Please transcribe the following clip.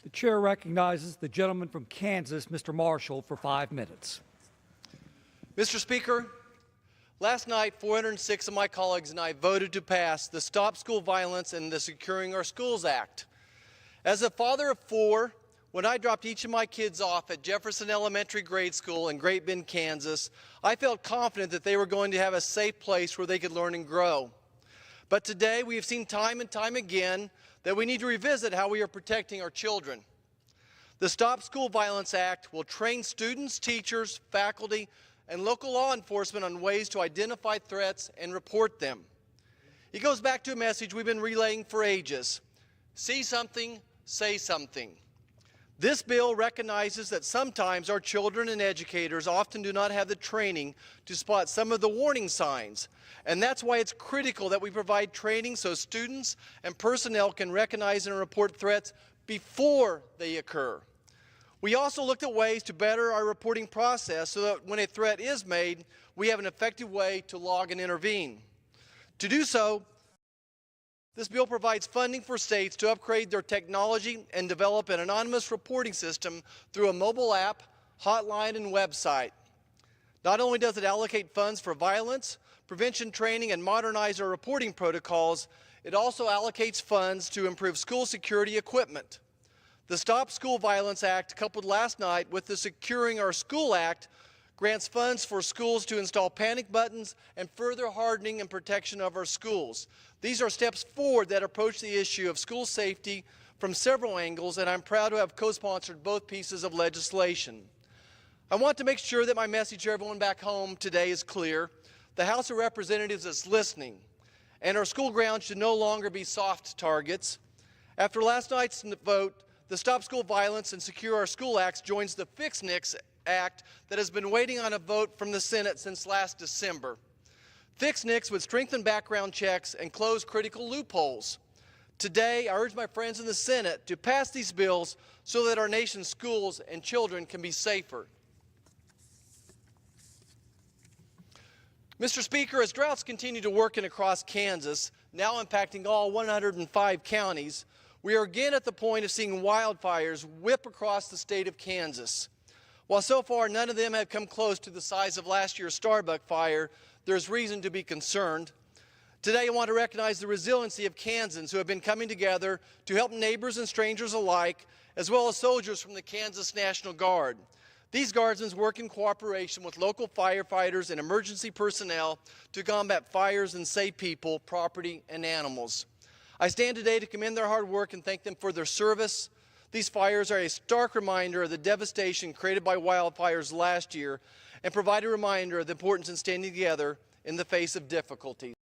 The chair recognizes the gentleman from Kansas, Mr. Marshall, for 5 minutes. Mr. Speaker, last night 406 of my colleagues and I voted to pass the Stop School Violence and the Securing Our Schools Act. As a father of 4, when I dropped each of my kids off at Jefferson Elementary Grade School in Great Bend, Kansas, I felt confident that they were going to have a safe place where they could learn and grow. But today we have seen time and time again that we need to revisit how we are protecting our children. The Stop School Violence Act will train students, teachers, faculty, and local law enforcement on ways to identify threats and report them. It goes back to a message we've been relaying for ages. See something, say something. This bill recognizes that sometimes our children and educators often do not have the training to spot some of the warning signs, and that's why it's critical that we provide training so students and personnel can recognize and report threats before they occur. We also looked at ways to better our reporting process so that when a threat is made, we have an effective way to log and intervene. To do so, this bill provides funding for states to upgrade their technology and develop an anonymous reporting system through a mobile app, hotline, and website. Not only does it allocate funds for violence, prevention training, and modernize our reporting protocols, it also allocates funds to improve school security equipment. The Stop School Violence Act, coupled last night with the Securing Our School Act, grants funds for schools to install panic buttons and further hardening and protection of our schools. These are steps forward that approach the issue of school safety from several angles, and I'm proud to have co-sponsored both pieces of legislation. I want to make sure that my message to everyone back home today is clear. The House of Representatives is listening, and our school grounds should no longer be soft targets. After last night's vote, the Stop School Violence and Secure Our School Act joins the Fix NICS Act that has been waiting on a vote from the Senate since last December. Fix NICS would strengthen background checks and close critical loopholes. Today, I urge my friends in the Senate to pass these bills so that our nation's schools and children can be safer. Mr. Speaker, as droughts continue to work across Kansas, now impacting all 105 counties, we are again at the point of seeing wildfires whip across the state of Kansas. While so far none of them have come close to the size of last year's Starbuck fire, there's reason to be concerned. Today I want to recognize the resiliency of Kansans who have been coming together to help neighbors and strangers alike, as well as soldiers from the Kansas National Guard. These guardsmen work in cooperation with local firefighters and emergency personnel to combat fires and save people, property, and animals. I stand today to commend their hard work and thank them for their service. These fires are a stark reminder of the devastation created by wildfires last year and provide a reminder of the importance in standing together in the face of difficulties.